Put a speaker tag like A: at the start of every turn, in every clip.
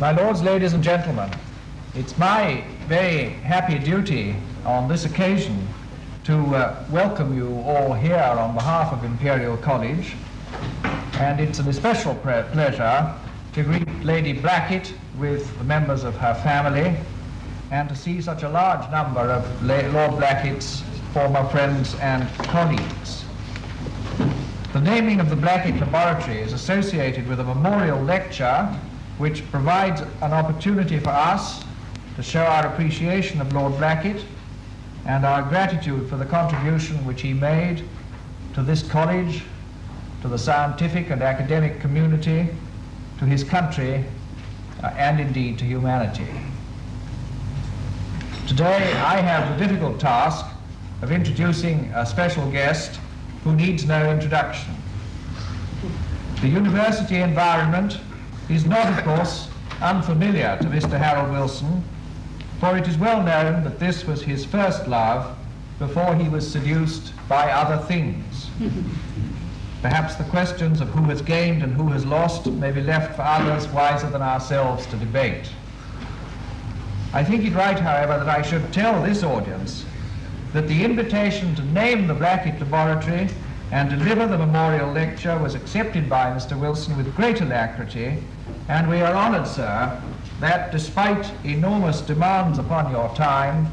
A: My lords, ladies and gentlemen, it's my very happy duty on this occasion to welcome you all here on behalf of Imperial College, and it's an especial pleasure to greet Lady Blackett with the members of her family and to see such a large number of Lord Blackett's former friends and colleagues. The naming of the Blackett Laboratory is associated with a memorial lecture which provides an opportunity for us to show our appreciation of Lord Blackett and our gratitude for the contribution which he made to this college, to the scientific and academic community, to his country, and indeed to humanity. Today I have the difficult task of introducing a special guest who needs no introduction. The university environment is not, of course, unfamiliar to Mr. Harold Wilson, for it is well known that this was his first love before he was seduced by other things. Perhaps the questions of who has gained and who has lost may be left for others wiser than ourselves to debate. I think it right, however, that I should tell this audience that the invitation to name the Blackett Laboratory and deliver the memorial lecture was accepted by Mr. Wilson with great alacrity, and we are honoured, sir, that despite enormous demands upon your time,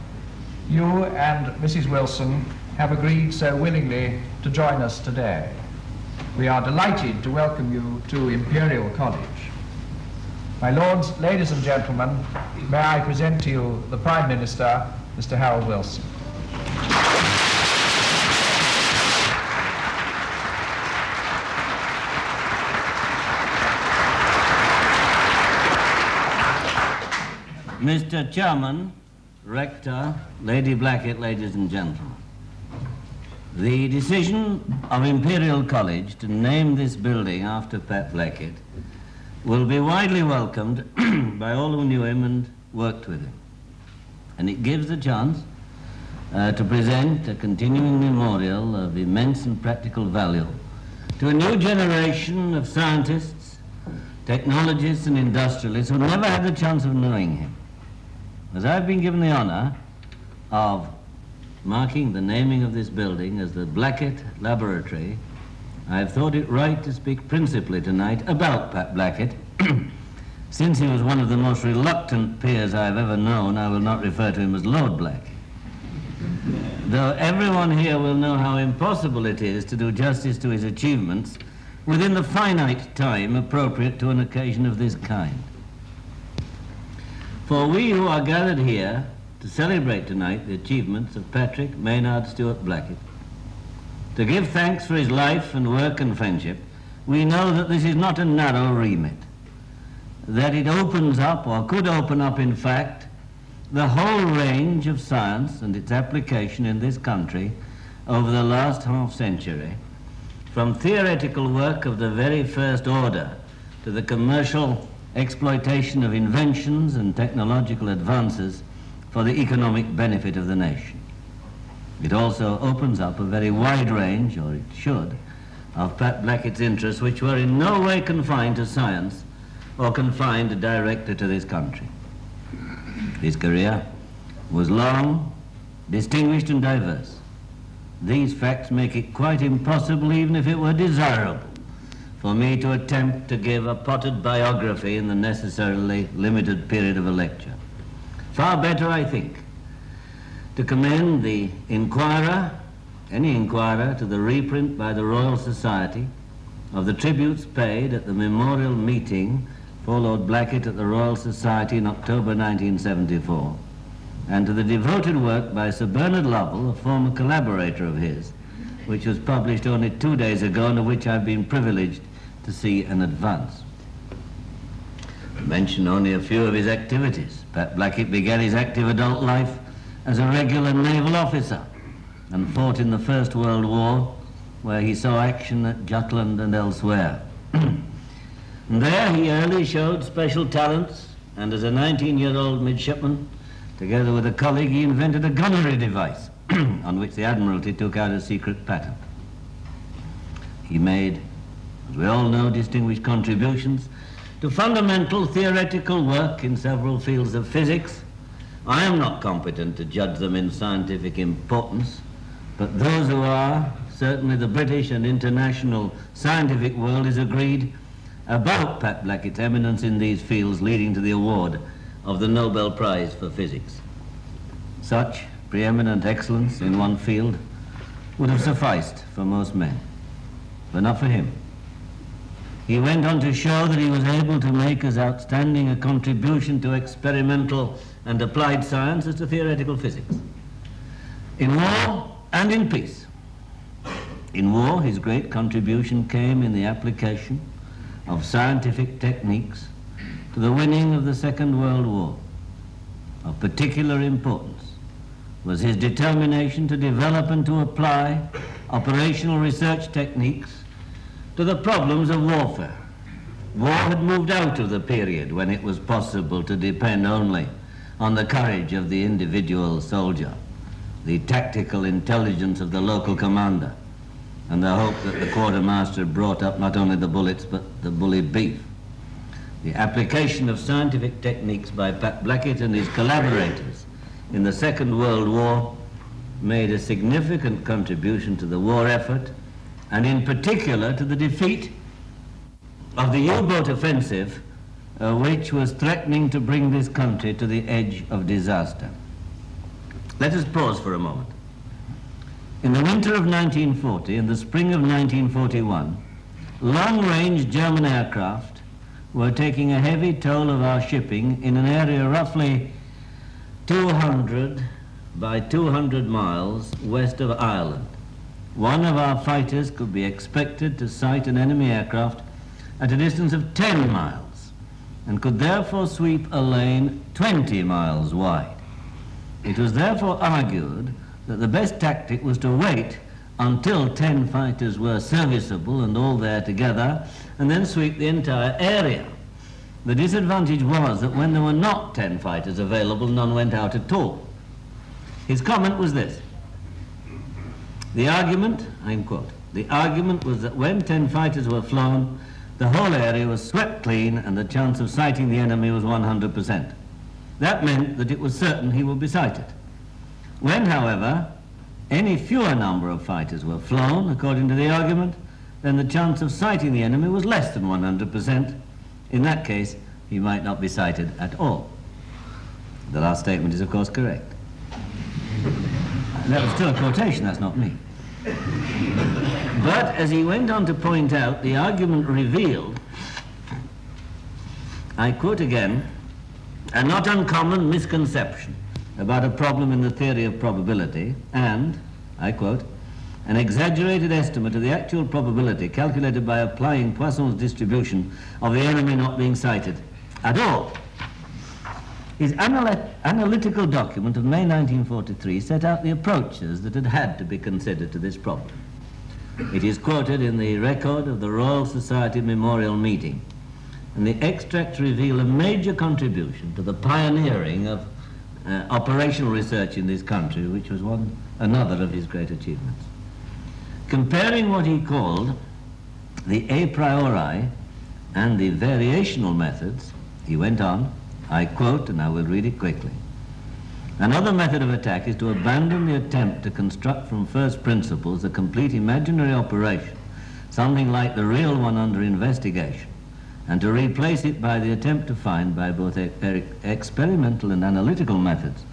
A: you and Mrs. Wilson have agreed so willingly to join us today. We are delighted to welcome you to Imperial College. My lords, ladies and gentlemen, may I present to you the Prime Minister, Mr. Harold Wilson.
B: Mr. Chairman, Rector, Lady Blackett, ladies and gentlemen. The decision of Imperial College to name this building after Pat Blackett will be widely welcomed by all who knew him and worked with him. And it gives a chance to present a continuing memorial of immense and practical value to a new generation of scientists, technologists and industrialists who never had the chance of knowing him. As I've been given the honor of marking the naming of this building as the Blackett Laboratory, I've thought it right to speak principally tonight about Pat Blackett. Since he was one of the most reluctant peers I've ever known, I will not refer to him as Lord Blackett. Though everyone here will know how impossible it is to do justice to his achievements within the finite time appropriate to an occasion of this kind. For we who are gathered here to celebrate tonight the achievements of Patrick Maynard Stewart Blackett, to give thanks for his life and work and friendship, we know that this is not a narrow remit, that it opens up, or could open up in fact, the whole range of science and its application in this country over the last half-century, from theoretical work of the very first order to the commercial exploitation of inventions and technological advances for the economic benefit of the nation. It also opens up a very wide range, or it should, of Pat Blackett's interests, which were in no way confined to science or confined directly to this country. His career was long, distinguished and diverse. These facts make it quite impossible, even if it were desirable, for me to attempt to give a potted biography in the necessarily limited period of a lecture. Far better, I think, to commend the inquirer, any inquirer, to the reprint by the Royal Society of the tributes paid at the memorial meeting for Lord Blackett at the Royal Society in October 1974, and to the devoted work by Sir Bernard Lovell, a former collaborator of his, which was published only 2 days ago and of which I've been privileged to see an advance. To mention only a few of his activities, Pat Blackett began his active adult life as a regular naval officer and fought in the First World War, where he saw action at Jutland and elsewhere. And there he early showed special talents, and as a 19-year-old midshipman, together with a colleague, he invented a gunnery device on which the Admiralty took out a secret patent. He made, as we all know, distinguished contributions to fundamental theoretical work in several fields of physics. I am not competent to judge them in scientific importance, but those who are, certainly the British and international scientific world, is agreed about Pat Blackett's eminence in these fields, leading to the award of the Nobel Prize for Physics. Such preeminent excellence in one field would have sufficed for most men, but not for him. He went on to show that he was able to make as outstanding a contribution to experimental and applied science as to theoretical physics, in war and in peace. In war, his great contribution came in the application of scientific techniques to the winning of the Second World War. Of particular importance was his determination to develop and to apply operational research techniques to the problems of warfare. War had moved out of the period when it was possible to depend only on the courage of the individual soldier, the tactical intelligence of the local commander, and the hope that the quartermaster brought up not only the bullets but the bully beef. The application of scientific techniques by Pat Blackett and his collaborators in the Second World War made a significant contribution to the war effort, and in particular to the defeat of the U-boat offensive, which was threatening to bring this country to the edge of disaster. Let us pause for a moment. In the winter of 1940 and the spring of 1941, long-range German aircraft were taking a heavy toll of our shipping in an area roughly 200 by 200 miles west of Ireland. One of our fighters could be expected to sight an enemy aircraft at a distance of 10 miles and could therefore sweep a lane 20 miles wide. It was therefore argued that the best tactic was to wait until 10 fighters were serviceable and all there together, and then sweep the entire area. The disadvantage was that when there were not 10 fighters available, none went out at all. His comment was this: the argument, I quote, the argument was that when 10 fighters were flown, the whole area was swept clean and the chance of sighting the enemy was 100%. That meant that it was certain he would be sighted. When, however, any fewer number of fighters were flown, according to the argument, then the chance of sighting the enemy was less than 100%. In that case, he might not be sighted at all. The last statement is, of course, correct. That was still a quotation, that's not me. But as he went on to point out, the argument revealed, I quote again, a not uncommon misconception about a problem in the theory of probability, and, I quote, an exaggerated estimate of the actual probability calculated by applying Poisson's distribution of the enemy not being sighted at all. His analytical document of May 1943 set out the approaches that had to be considered to this problem. It is quoted in the record of the Royal Society Memorial Meeting, and the extracts reveal a major contribution to the pioneering of operational research in this country, which was another of his great achievements. Comparing what he called the a priori and the variational methods, he went on, I quote, and I will read it quickly. Another method of attack is to abandon the attempt to construct from first principles a complete imaginary operation, something like the real one under investigation, and to replace it by the attempt to find, by both experimental and analytical methods,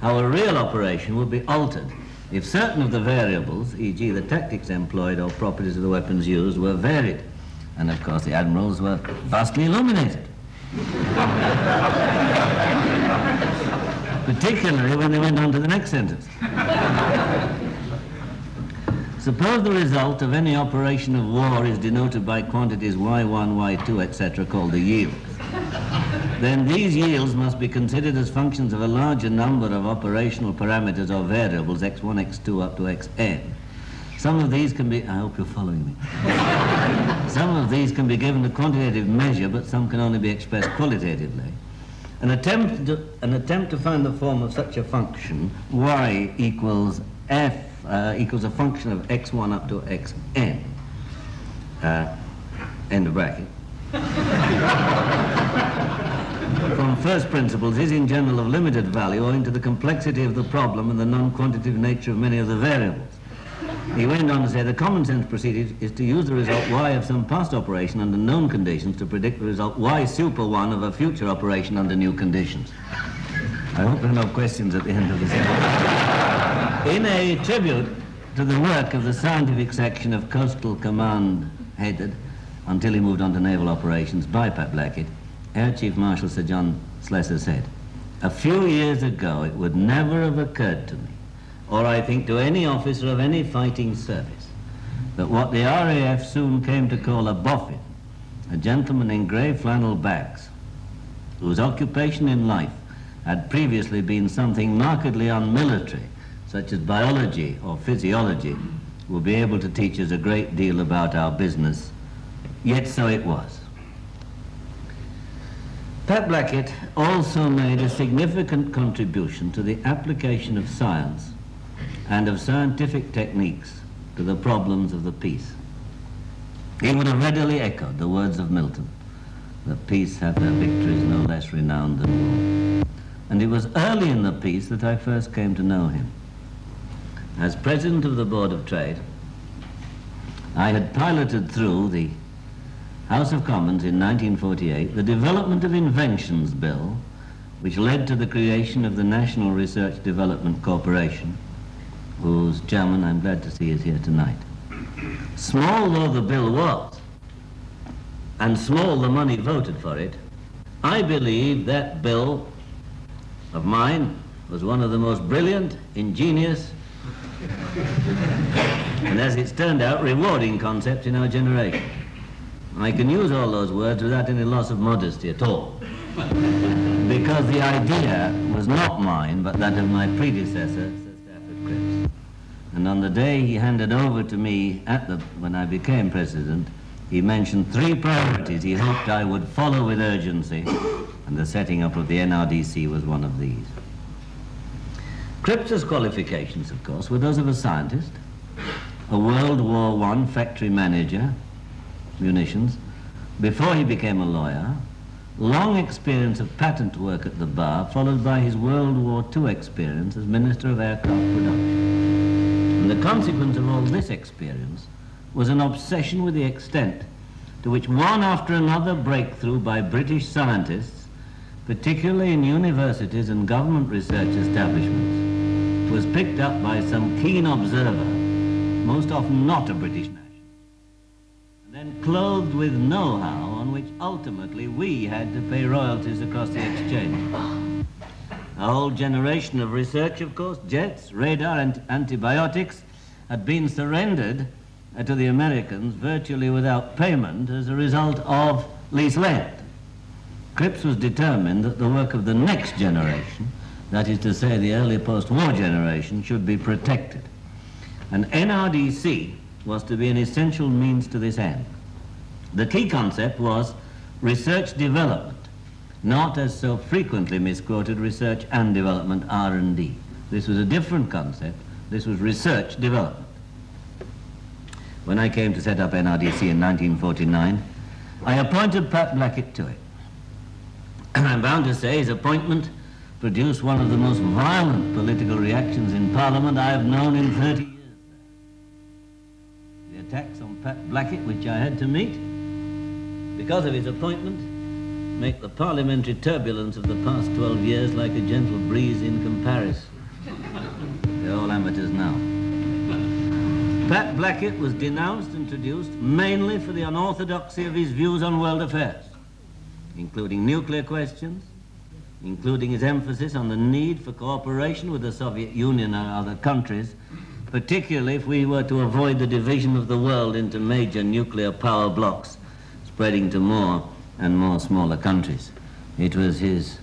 B: how a real operation would be altered if certain of the variables, e.g. the tactics employed or properties of the weapons used, were varied. And of course the admirals were vastly illuminated. Particularly when they went on to the next sentence. Suppose the result of any operation of war is denoted by quantities y1, y2, etc., called the yields. Then these yields must be considered as functions of a larger number of operational parameters or variables, x1, x2, up to xn. Some of these can be, I hope you're following me. Some of these can be given a quantitative measure, but some can only be expressed qualitatively. An attempt to find the form of such a function, y equals f, equals a function of x1 up to xn, end of bracket. from first principles is in general of limited value owing to the complexity of the problem and the non-quantitative nature of many of the variables. He went on to say the common sense procedure is to use the result y of some past operation under known conditions to predict the result y super 1 of a future operation under new conditions. I hope there are no questions at the end of this. In a tribute to the work of the scientific section of Coastal Command, headed, until he moved on to naval operations, by Pat Blackett, Air Chief Marshal Sir John Slessor said, "A few years ago it would never have occurred to me, or I think to any officer of any fighting service, that what the RAF soon came to call a boffin, a gentleman in grey flannel bags, whose occupation in life had previously been something markedly unmilitary, such as biology or physiology, would be able to teach us a great deal about our business. Yet so it was." Pat Blackett also made a significant contribution to the application of science and of scientific techniques to the problems of the peace. He would have readily echoed the words of Milton, that peace hath her victories no less renowned than war. And it was early in the peace that I first came to know him. As President of the Board of Trade, I had piloted through the House of Commons in 1948 the Development of Inventions Bill, which led to the creation of the National Research Development Corporation, whose chairman I'm glad to see is here tonight. Small though the bill was, and small the money voted for it, I believe that bill of mine was one of the most brilliant, ingenious, and as it's turned out, rewarding concepts in our generation. I can use all those words without any loss of modesty at all, because the idea was not mine, but that of my predecessor, Sir Stafford Cripps. And on the day he handed over to me when I became president, he mentioned 3 priorities he hoped I would follow with urgency, and the setting up of the NRDC was one of these. Cripps's qualifications, of course, were those of a scientist, a World War I factory manager, munitions, before he became a lawyer, long experience of patent work at the bar, followed by his World War II experience as Minister of Aircraft Production. And the consequence of all this experience was an obsession with the extent to which one after another breakthrough by British scientists, particularly in universities and government research establishments, was picked up by some keen observer, most often not a British national, and then clothed with know-how on which ultimately we had to pay royalties across the exchange. A whole generation of research, of course, jets, radar, and antibiotics, had been surrendered to the Americans virtually without payment as a result of lease land. Cripps was determined that the work of the next generation, that is to say the early post-war generation, should be protected. And NRDC was to be an essential means to this end. The key concept was research development, not as so frequently misquoted research and development, R&D. This was a different concept. This was research development. When I came to set up NRDC in 1949, I appointed Pat Blackett to it. And I'm bound to say his appointment produced one of the most violent political reactions in Parliament I have known in 30 years. The attacks on Pat Blackett, which I had to meet, because of his appointment, make the parliamentary turbulence of the past 12 years like a gentle breeze in comparison. They're all amateurs now. Pat Blackett was denounced and traduced mainly for the unorthodoxy of his views on world affairs, including nuclear questions, including his emphasis on the need for cooperation with the Soviet Union and other countries, particularly if we were to avoid the division of the world into major nuclear power blocks, spreading to more and more smaller countries. It was his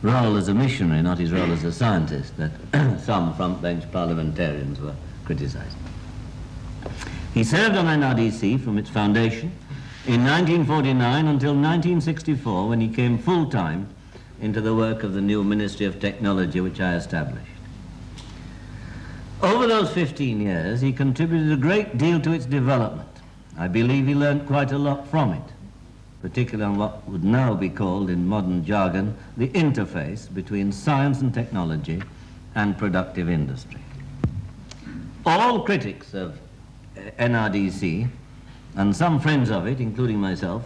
B: role as a missionary, not his role as a scientist, that some front-bench parliamentarians were criticizing. He served on NRDC from its foundation in 1949 until 1964, when he came full-time into the work of the new Ministry of Technology, which I established. Over those 15 years, he contributed a great deal to its development. I believe he learned quite a lot from it. particularly on what would now be called in modern jargon the interface between science and technology and productive industry. All critics of NRDC, and some friends of it, including myself,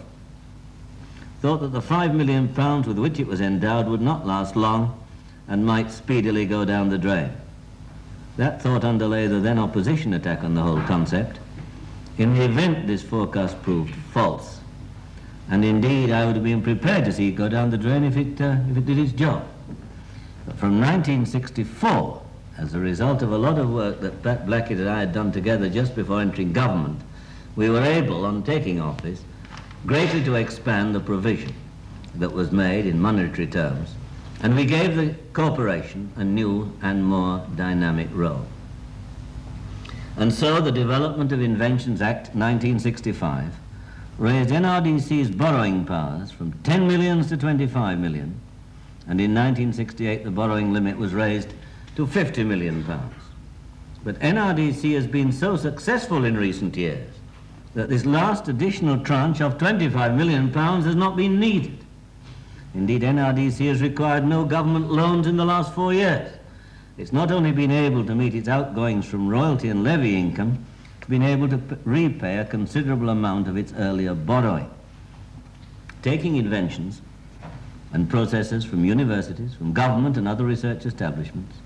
B: thought that the £5 million with which it was endowed would not last long and might speedily go down the drain. That thought underlay the then opposition attack on the whole concept. In the event this forecast proved false, and indeed I would have been prepared to see it go down the drain if it did its job. But from 1964, as a result of a lot of work that Pat Blackett and I had done together just before entering government, we were able, on taking office, greatly to expand the provision that was made in monetary terms, and we gave the corporation a new and more dynamic role. And so the Development of Inventions Act 1965 raised NRDC's borrowing powers from 10 million to 25 million, and in 1968 the borrowing limit was raised to 50 million pounds. But NRDC has been so successful in recent years that this last additional tranche of 25 million pounds has not been needed. Indeed, NRDC has required no government loans in the last 4 years. It's not only been able to meet its outgoings from royalty and levy income, it's been able to repay a considerable amount of its earlier borrowing. Taking inventions and processes from universities, from government and other research establishments,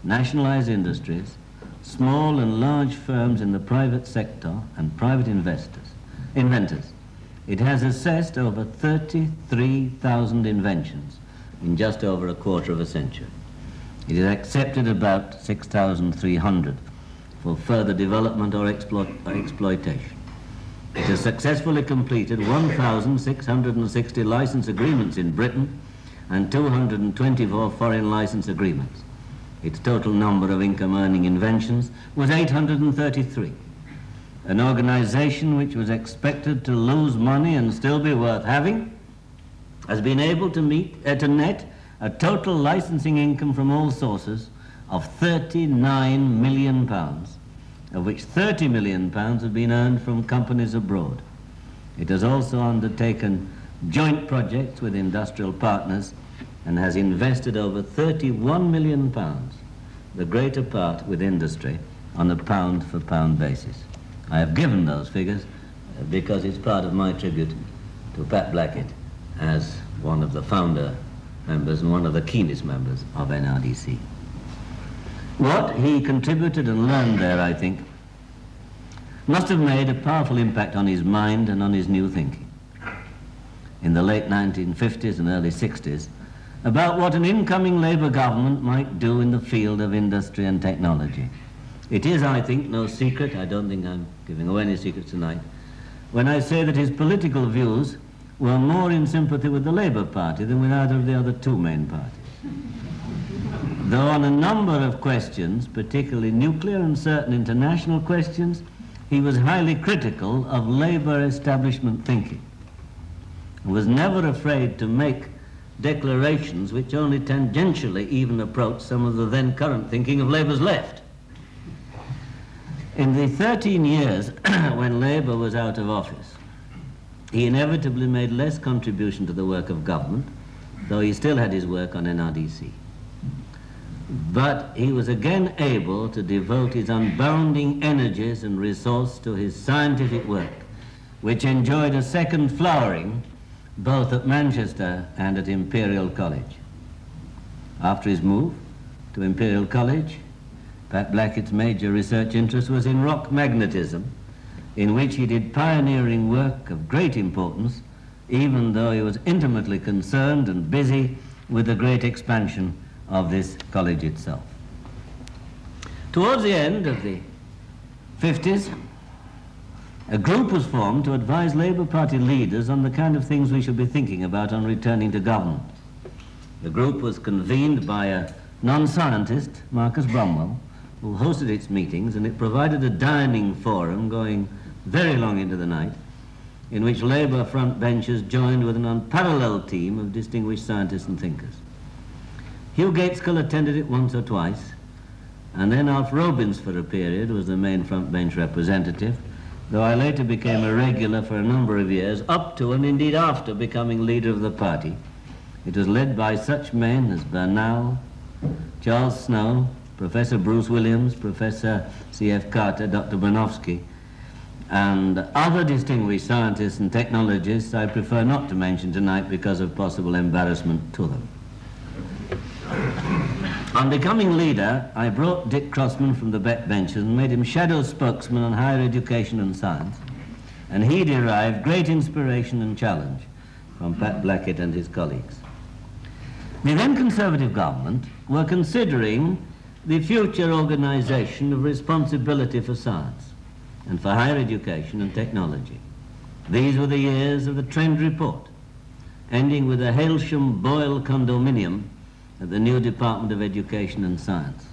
B: nationalized industries, small and large firms in the private sector and private inventors, it has assessed over 33,000 inventions in just over a quarter of a century. It has accepted about 6,300 for further development or exploitation. It has successfully completed 1,660 license agreements in Britain and 224 foreign license agreements. Its total number of income-earning inventions was 833. An organization which was expected to lose money and still be worth having has been able to net a total licensing income from all sources of 39 million pounds, of which 30 million pounds have been earned from companies abroad. It has also undertaken joint projects with industrial partners and has invested over 31 million pounds, the greater part with industry, on a pound-for-pound basis. I have given those figures because it's part of my tribute to Pat Blackett as one of the founder members and one of the keenest members of NRDC. What he contributed and learned there, I think, must have made a powerful impact on his mind and on his new thinking in the late 1950s and early 60s about what an incoming Labour government might do in the field of industry and technology. It is, I think, no secret, I don't think I'm giving away any secrets tonight, when I say that his political views were more in sympathy with the Labour Party than with either of the other two main parties. Though on a number of questions, particularly nuclear and certain international questions, he was highly critical of Labour establishment thinking, and was never afraid to make declarations which only tangentially even approach some of the then current thinking of Labour's left. In the 13 years when Labour was out of office, he inevitably made less contribution to the work of government, though he still had his work on NRDC. But he was again able to devote his unbounding energies and resource to his scientific work, which enjoyed a second flowering both at Manchester and at Imperial College. After his move to Imperial College, Pat Blackett's major research interest was in rock magnetism, in which he did pioneering work of great importance, even though he was intimately concerned and busy with the great expansion of this college itself. Towards the end of the 50s, a group was formed to advise Labour Party leaders on the kind of things we should be thinking about on returning to government. The group was convened by a non-scientist, Marcus Bromwell, who hosted its meetings, and it provided a dining forum going very long into the night, in which Labour front benchers joined with an unparalleled team of distinguished scientists and thinkers. Hugh Gaitskell attended it once or twice, and then Alf Robbins for a period was the main front bench representative, though I later became a regular for a number of years, up to and indeed after becoming leader of the party. It was led by such men as Bernal, Charles Snow, Professor Bruce Williams, Professor C.F. Carter, Dr. Bronowski, and other distinguished scientists and technologists I prefer not to mention tonight because of possible embarrassment to them. On becoming leader, I brought Dick Crossman from the backbenches and made him shadow spokesman on higher education and science, and he derived great inspiration and challenge from Pat Blackett and his colleagues. The then Conservative government were considering the future organization of responsibility for science and for higher education and technology. These were the years of the Trend Report, ending with a Hailsham-Boyle condominium at the new Department of Education and Science.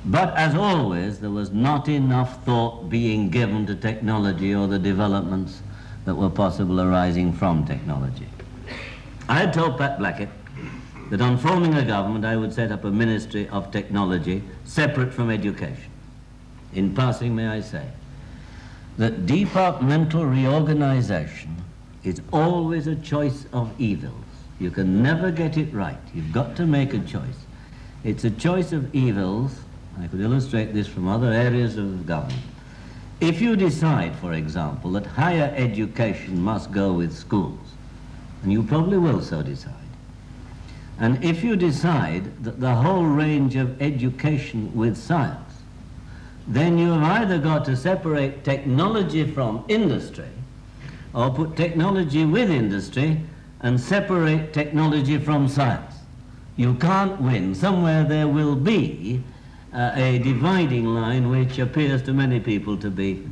B: But as always, there was not enough thought being given to technology or the developments that were possible arising from technology. I had told Pat Blackett that on forming a government I would set up a Ministry of Technology separate from education. In passing, may I say that departmental reorganization is always a choice of evils. You can never get it right. You've got to make a choice. It's a choice of evils. I could illustrate this from other areas of government. If you decide, for example, that higher education must go with schools, and you probably will so decide, and if you decide that the whole range of education with science, then you have either got to separate technology from industry or put technology with industry and separate technology from science. You can't win. Somewhere there will be a dividing line which appears to many people to be,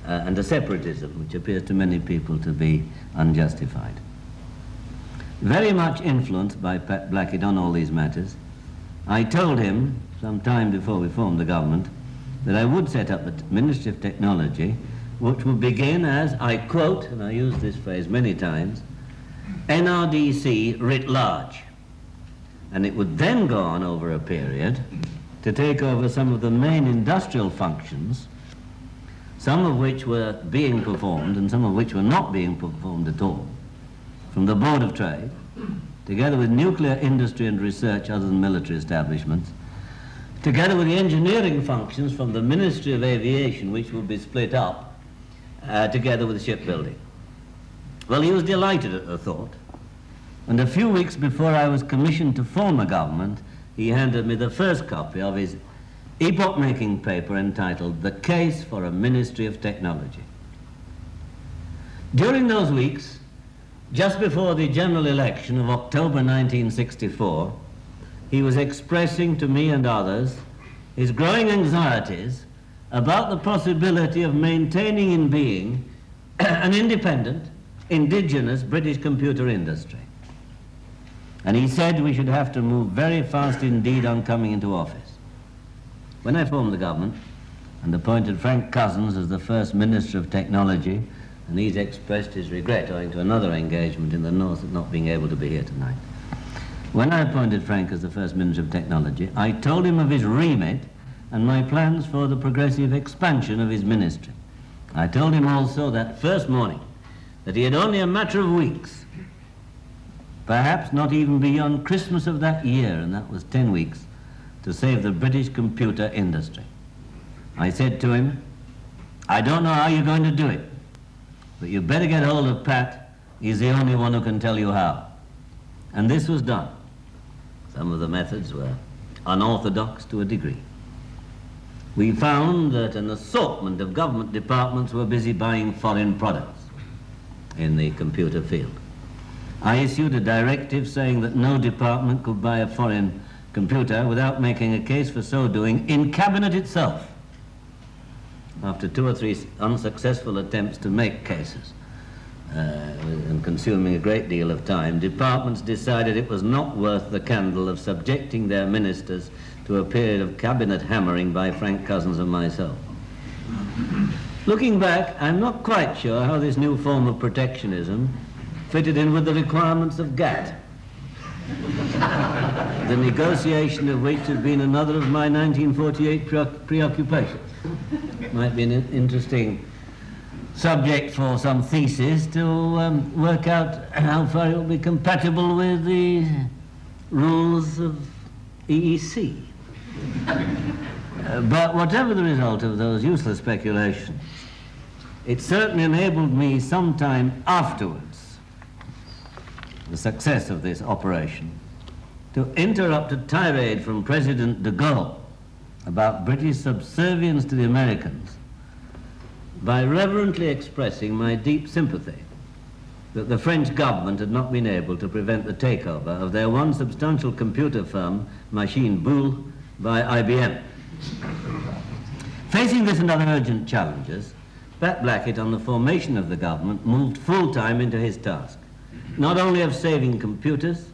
B: and a separatism which appears to many people to be unjustified. Very much influenced by Pat Blackett on all these matters, I told him some time before we formed the government that I would set up a Ministry of Technology which would begin as, I quote, and I use this phrase many times, NRDC writ large. And it would then go on over a period to take over some of the main industrial functions, some of which were being performed and some of which were not being performed at all, from the Board of Trade, together with nuclear industry and research other than military establishments, together with the engineering functions from the Ministry of Aviation, which would be split up, together with shipbuilding. Well, he was delighted at the thought, and a few weeks before I was commissioned to form a government, he handed me the first copy of his epoch-making paper entitled The Case for a Ministry of Technology. During those weeks, just before the general election of October 1964, he was expressing to me and others his growing anxieties about the possibility of maintaining in being an independent, indigenous British computer industry. And he said we should have to move very fast indeed on coming into office. When I formed the government and appointed Frank Cousins as the first Minister of Technology, and he's expressed his regret owing to another engagement in the north at not being able to be here tonight. When I appointed Frank as the first Minister of Technology, I told him of his remit and my plans for the progressive expansion of his ministry. I told him also that first morning that he had only a matter of weeks, perhaps not even beyond Christmas of that year, and that was 10 weeks, to save the British computer industry. I said to him, I don't know how you're going to do it, but you better get hold of Pat. He's the only one who can tell you how. And this was done. Some of the methods were unorthodox to a degree. We found that an assortment of government departments were busy buying foreign products in the computer field. I issued a directive saying that no department could buy a foreign computer without making a case for so doing in Cabinet itself. After 2 or 3 unsuccessful attempts to make cases and consuming a great deal of time, departments decided it was not worth the candle of subjecting their ministers to a period of cabinet hammering by Frank Cousins and myself. Looking back, I'm not quite sure how this new form of protectionism fitted in with the requirements of GATT, the negotiation of which had been another of my 1948 preoccupations. Might be an interesting subject for some thesis to work out how far it will be compatible with the rules of EEC. But whatever the result of those useless speculations, it certainly enabled me sometime afterwards, the success of this operation, to interrupt a tirade from President de Gaulle about British subservience to the Americans by reverently expressing my deep sympathy that the French government had not been able to prevent the takeover of their one substantial computer firm, Machine Boule, by IBM. Facing this and other urgent challenges, Pat Blackett, on the formation of the government, moved full-time into his task, not only of saving computers,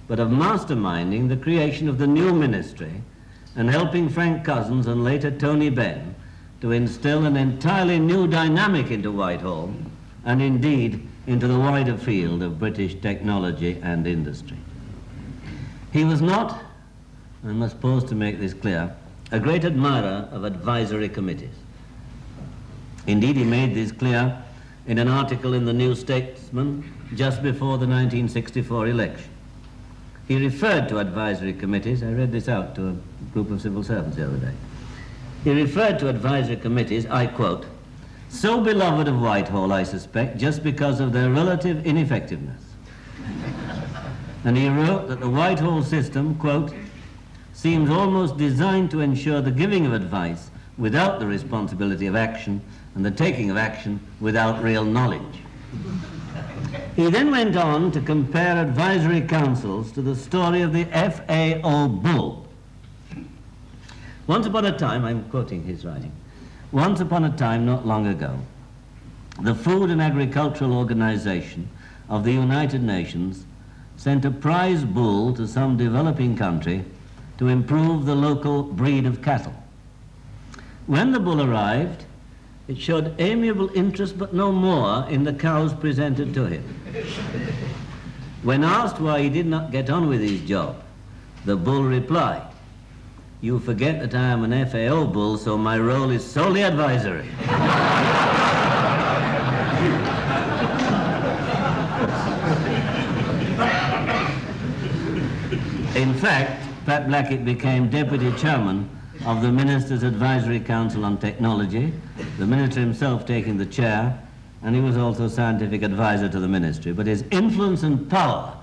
B: but of masterminding the creation of the new ministry and helping Frank Cousins and later Tony Benn to instill an entirely new dynamic into Whitehall and indeed into the wider field of British technology and industry. He was not, I must pause to make this clear, a great admirer of advisory committees. Indeed, he made this clear in an article in the New Statesman just before the 1964 election. He referred to advisory committees. I read this out to a group of civil servants the other day. He referred to advisory committees, I quote, "so beloved of Whitehall, I suspect, just because of their relative ineffectiveness." And he wrote that the Whitehall system, quote, "seems almost designed to ensure the giving of advice without the responsibility of action and the taking of action without real knowledge." He then went on to compare advisory councils to the story of the FAO bull. Once upon a time, I'm quoting his writing, once upon a time not long ago, the Food and Agricultural Organization of the United Nations sent a prize bull to some developing country to improve the local breed of cattle. When the bull arrived, it showed amiable interest but no more in the cows presented to him. When asked why he did not get on with his job, the bull replied, "You forget that I am an FAO bull, so my role is solely advisory." In fact, Pat Blackett became deputy chairman of the Minister's Advisory Council on Technology, the minister himself taking the chair, and he was also scientific advisor to the ministry. But his influence and power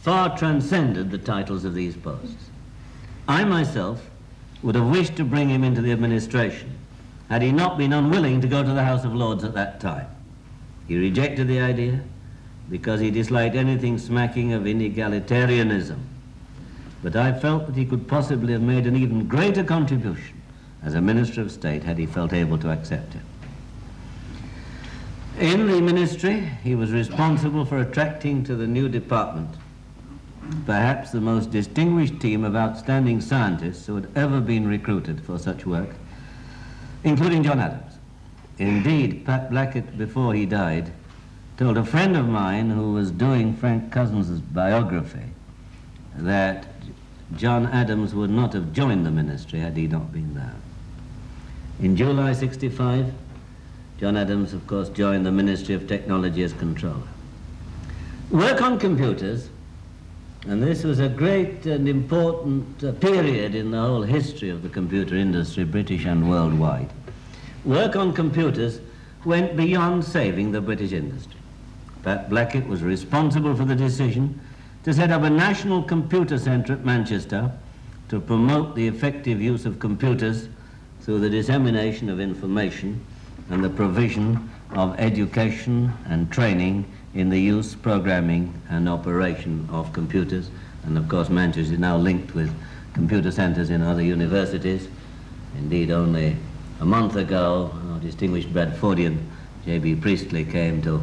B: far transcended the titles of these posts. I myself would have wished to bring him into the administration had he not been unwilling to go to the House of Lords at that time. He rejected the idea because he disliked anything smacking of inegalitarianism. But I felt that he could possibly have made an even greater contribution as a Minister of State had he felt able to accept it. In the ministry, he was responsible for attracting to the new department perhaps the most distinguished team of outstanding scientists who had ever been recruited for such work, including John Adams. Indeed, Pat Blackett, before he died, told a friend of mine who was doing Frank Cousins' biography that John Adams would not have joined the ministry had he not been there. In July '65, John Adams, of course, joined the Ministry of Technology as controller. Work on computers, and this was a great and important period in the whole history of the computer industry, British and worldwide. Work on computers went beyond saving the British industry. Pat Blackett was responsible for the decision to set up a national computer centre at Manchester to promote the effective use of computers through the dissemination of information and the provision of education and training in the use, programming and operation of computers. And of course Manchester is now linked with computer centres in other universities. Indeed, only a month ago, our distinguished Bradfordian J.B. Priestley came to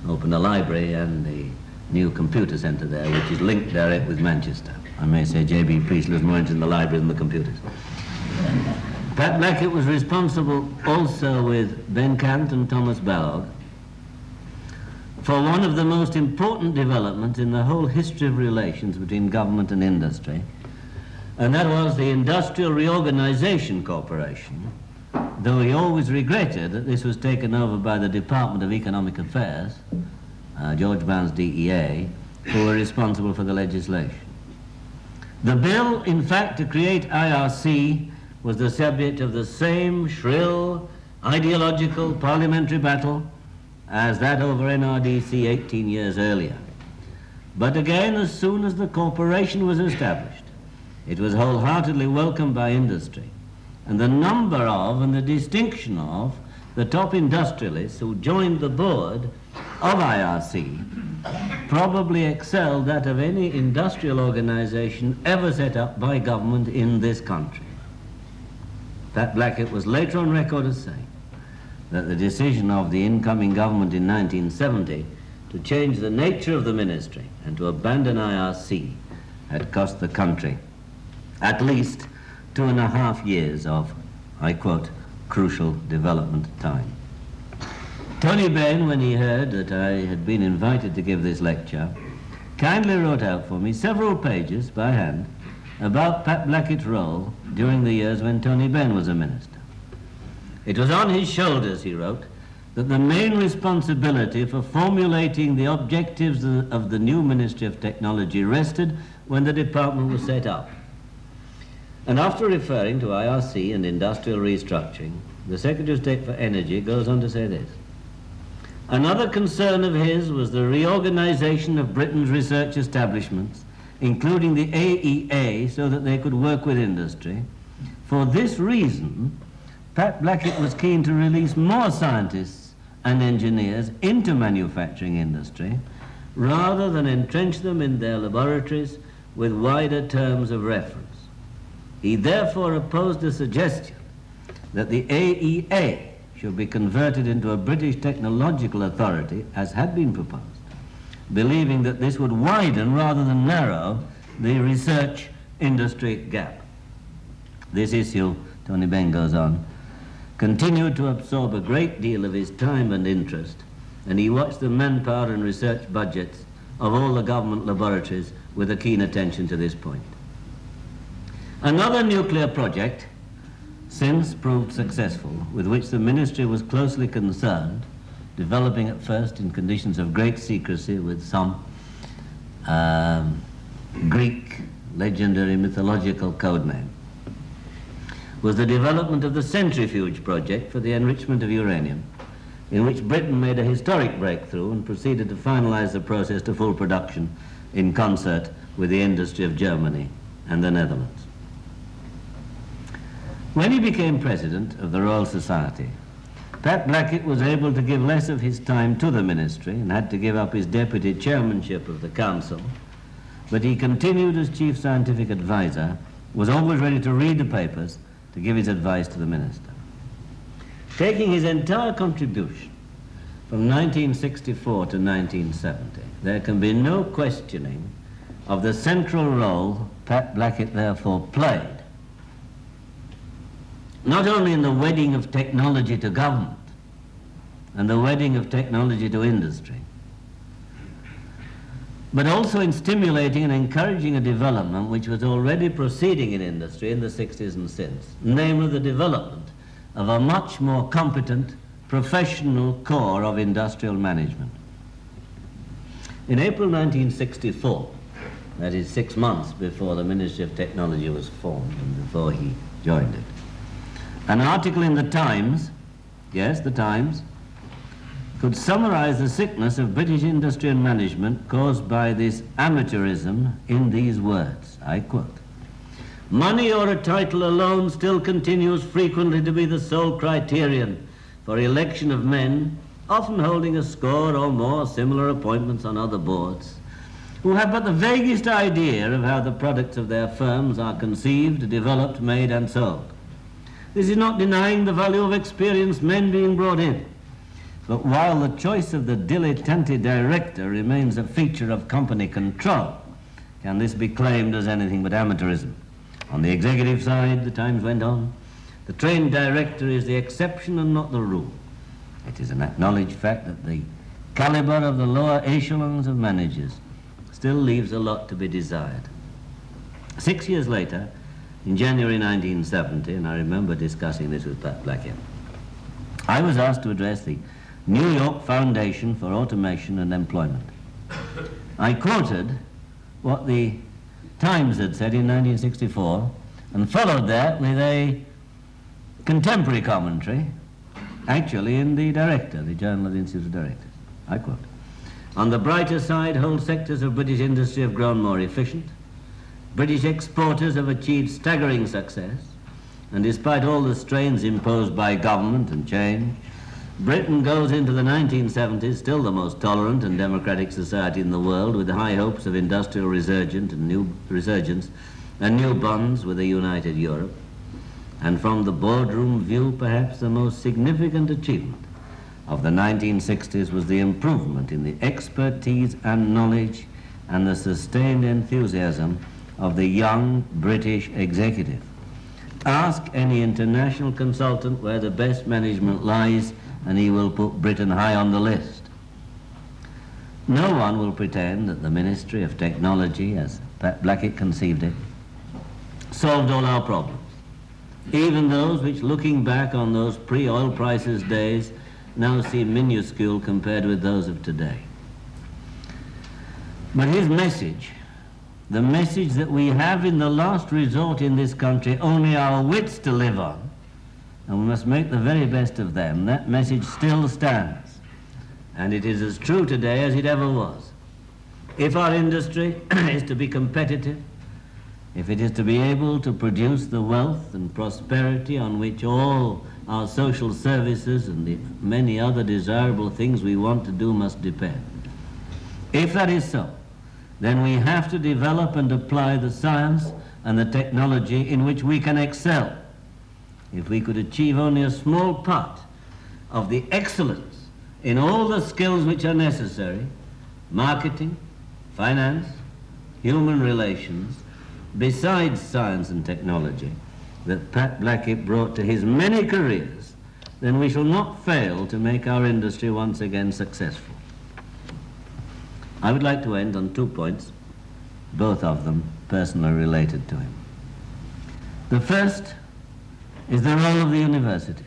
B: open a library and the new computer centre there, which is linked direct with Manchester. I may say J.B. Priestley was more interested in the library than the computers. Pat Blackett was responsible also with Ben Cant and Thomas Balog for one of the most important developments in the whole history of relations between government and industry, and that was the Industrial Reorganization Corporation, though he always regretted that this was taken over by the Department of Economic Affairs, George Brown's DEA, who were responsible for the legislation. The bill, in fact, to create IRC was the subject of the same shrill, ideological parliamentary battle as that over NRDC 18 years earlier. But again, as soon as the corporation was established, it was wholeheartedly welcomed by industry, and the number of and the distinction of the top industrialists who joined the board of IRC probably excelled that of any industrial organization ever set up by government in this country. Pat Blackett was later on record as saying that the decision of the incoming government in 1970 to change the nature of the ministry and to abandon IRC had cost the country at least 2.5 years of, I quote, crucial development time. Tony Benn, when he heard that I had been invited to give this lecture, kindly wrote out for me several pages by hand about Pat Blackett's role during the years when Tony Benn was a minister. It was on his shoulders, he wrote, that the main responsibility for formulating the objectives of the new Ministry of Technology rested when the department was set up. And after referring to IRC and industrial restructuring, the Secretary of State for Energy goes on to say this: another concern of his was the reorganization of Britain's research establishments, including the AEA, so that they could work with industry. For this reason, Pat Blackett was keen to release more scientists and engineers into manufacturing industry, rather than entrench them in their laboratories with wider terms of reference. He therefore opposed the suggestion that the AEA should be converted into a British technological authority, as had been proposed, believing that this would widen rather than narrow the research industry gap. This issue, Tony Benn goes on, continued to absorb a great deal of his time and interest, and he watched the manpower and research budgets of all the government laboratories with a keen attention to this point. Another nuclear project since proved successful, with which the ministry was closely concerned, developing at first in conditions of great secrecy with some Greek legendary mythological code name, was the development of the centrifuge project for the enrichment of uranium, in which Britain made a historic breakthrough and proceeded to finalize the process to full production in concert with the industry of Germany and the Netherlands. When he became president of the Royal Society, Pat Blackett was able to give less of his time to the ministry and had to give up his deputy chairmanship of the council, but he continued as chief scientific advisor, was always ready to read the papers to give his advice to the minister. Taking his entire contribution from 1964 to 1970, there can be no questioning of the central role Pat Blackett therefore played, not only in the wedding of technology to government and the wedding of technology to industry, but also in stimulating and encouraging a development which was already proceeding in industry in the 60s and since, namely the development of a much more competent professional corps of industrial management. In April 1964, that is 6 months before the Ministry of Technology was formed and before he joined it, an article in the Times, yes, the Times, could summarize the sickness of British industry and management caused by this amateurism in these words, I quote: "Money or a title alone still continues frequently to be the sole criterion for election of men, often holding a score or more similar appointments on other boards, who have but the vaguest idea of how the products of their firms are conceived, developed, made and sold. This is not denying the value of experienced men being brought in, but while the choice of the dilettante director remains a feature of company control, can this be claimed as anything but amateurism? On the executive side," the Times went on, "the trained director is the exception and not the rule. It is an acknowledged fact that the caliber of the lower echelons of managers still leaves a lot to be desired." 6 years later, in January 1970, and I remember discussing this with Pat Blackett, I was asked to address the New York Foundation for Automation and Employment. I quoted what the Times had said in 1964 and followed that with a contemporary commentary, actually in the Director, the Journal of the Institute of Directors. I quote, "On the brighter side, whole sectors of British industry have grown more efficient. British exporters have achieved staggering success, and despite all the strains imposed by government and change, Britain goes into the 1970s still the most tolerant and democratic society in the world, with high hopes of industrial resurgence and new bonds with a united Europe. And from the boardroom view, perhaps the most significant achievement of the 1960s was the improvement in the expertise and knowledge and the sustained enthusiasm of the young British executive. Ask any international consultant where the best management lies, and he will put Britain high on the list. No one will pretend that the Ministry of Technology, as Pat Blackett conceived it, solved all our problems, even those which, looking back on those pre-oil prices days, now seem minuscule compared with those of today. But his message, the message that we have in the last resort in this country only our wits to live on, and we must make the very best of them, that message still stands. And it is as true today as it ever was. If our industry is to be competitive, if it is to be able to produce the wealth and prosperity on which all our social services and the many other desirable things we want to do must depend, if that is so, then we have to develop and apply the science and the technology in which we can excel. If we could achieve only a small part of the excellence in all the skills which are necessary, marketing, finance, human relations, besides science and technology, that Pat Blackett brought to his many careers, then we shall not fail to make our industry once again successful. I would like to end on 2 points, both of them personally related to him. The first is the role of the universities,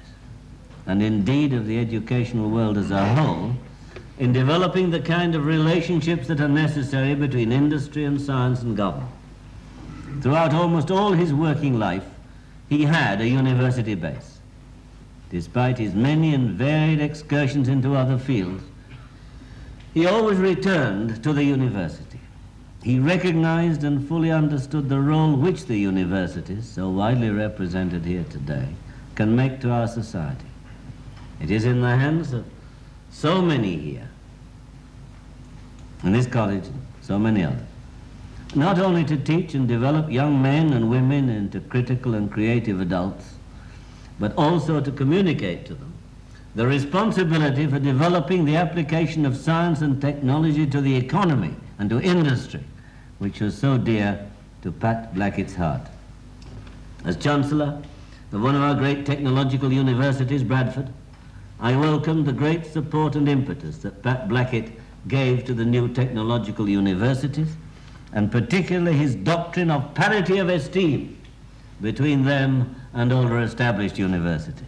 B: and indeed of the educational world as a whole, in developing the kind of relationships that are necessary between industry and science and government. Throughout almost all his working life, he had a university base. Despite his many and varied excursions into other fields, he always returned to the university. He recognized and fully understood the role which the universities, so widely represented here today, can make to our society. It is in the hands of so many here, in this college, so many others, not only to teach and develop young men and women into critical and creative adults, but also to communicate to them the responsibility for developing the application of science and technology to the economy and to industry, which was so dear to Pat Blackett's heart. As Chancellor of one of our great technological universities, Bradford, I welcomed the great support and impetus that Pat Blackett gave to the new technological universities, and particularly his doctrine of parity of esteem between them and older established universities.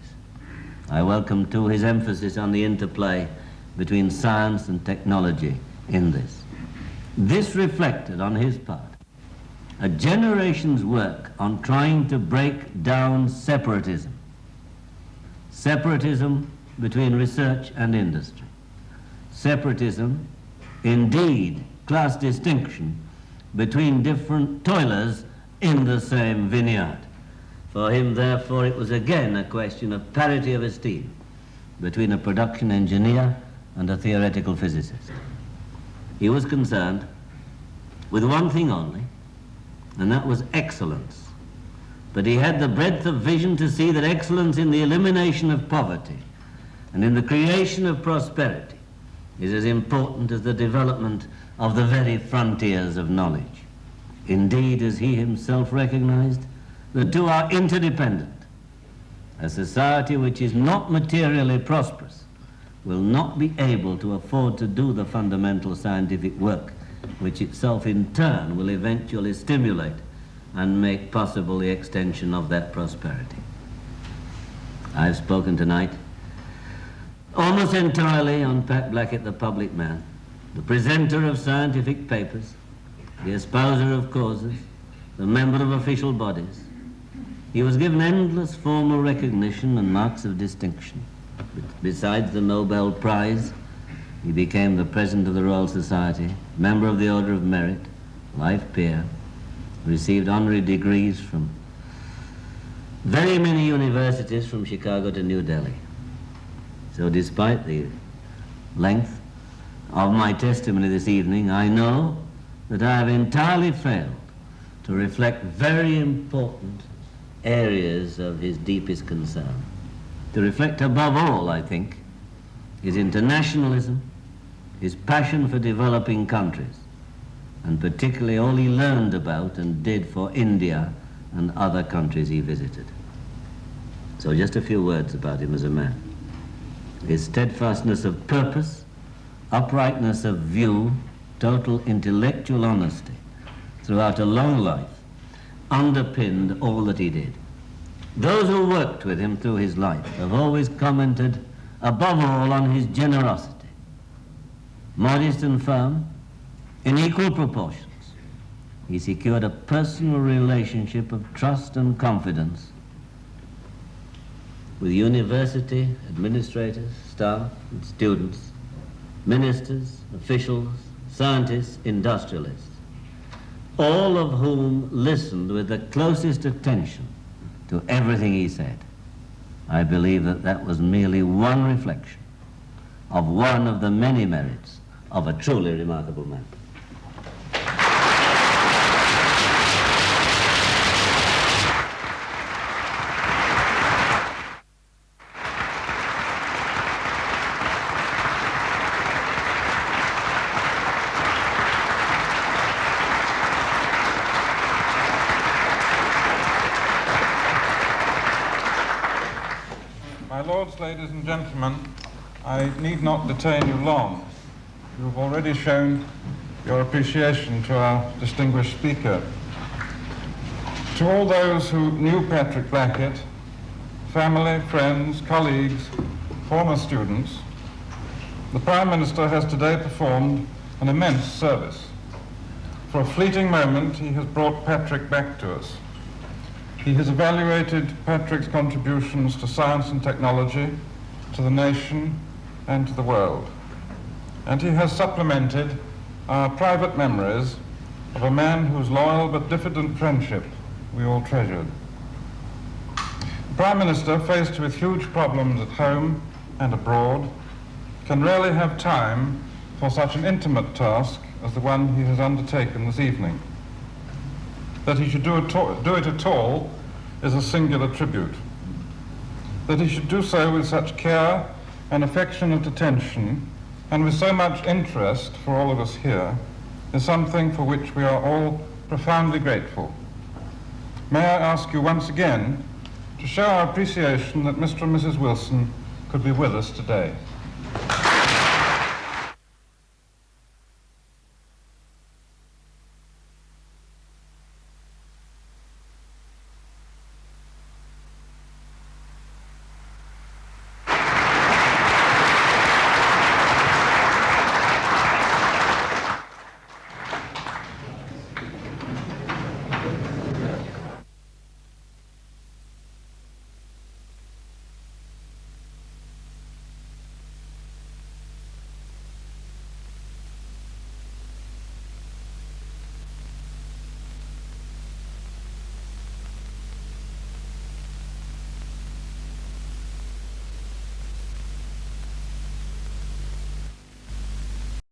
B: I welcome too his emphasis on the interplay between science and technology in this. This reflected on his part a generation's work on trying to break down separatism. Separatism between research and industry. Separatism, indeed, class distinction between different toilers in the same vineyard. For him, therefore, it was again a question of parity of esteem between a production engineer and a theoretical physicist. He was concerned with one thing only, and that was excellence. But he had the breadth of vision to see that excellence in the elimination of poverty and in the creation of prosperity is as important as the development of the very frontiers of knowledge. Indeed, as he himself recognized, the two are interdependent. A society which is not materially prosperous will not be able to afford to do the fundamental scientific work, which itself in turn will eventually stimulate and make possible the extension of that prosperity. I've spoken tonight almost entirely on Pat Blackett, the public man, the presenter of scientific papers, the espouser of causes, the member of official bodies. He was given endless formal recognition and marks of distinction. Besides the Nobel Prize, he became the President of the Royal Society, member of the Order of Merit, life peer, received honorary degrees from very many universities from Chicago to New Delhi. So despite the length of my testimony this evening, I know that I have entirely failed to reflect very important areas of his deepest concern. To reflect above all, I think, his internationalism, his passion for developing countries, and particularly all he learned about and did for India and other countries he visited. So just a few words about him as a man. His steadfastness of purpose, uprightness of view, total intellectual honesty throughout a long life underpinned all that he did. Those who worked with him through his life have always commented above all on his generosity. Modest and firm, in equal proportions, he secured a personal relationship of trust and confidence with university administrators, staff, and students, ministers, officials, scientists, industrialists, all of whom listened with the closest attention to everything he said. I believe that that was merely one reflection of one of the many merits of a truly remarkable man.
C: My lords, ladies and gentlemen, I need not detain you long. You have already shown your appreciation to our distinguished speaker. To all those who knew Patrick Blackett, family, friends, colleagues, former students, the Prime Minister has today performed an immense service. For a fleeting moment, he has brought Patrick back to us. He has evaluated Patrick's contributions to science and technology, to the nation, and to the world. And he has supplemented our private memories of a man whose loyal but diffident friendship we all treasured. The Prime Minister, faced with huge problems at home and abroad, can rarely have time for such an intimate task as the one he has undertaken this evening. That he should do it at all is a singular tribute. That he should do so with such care and affectionate attention and with so much interest for all of us here is something for which we are all profoundly grateful. May I ask you once again to show our appreciation that Mr. and Mrs. Wilson could be with us today.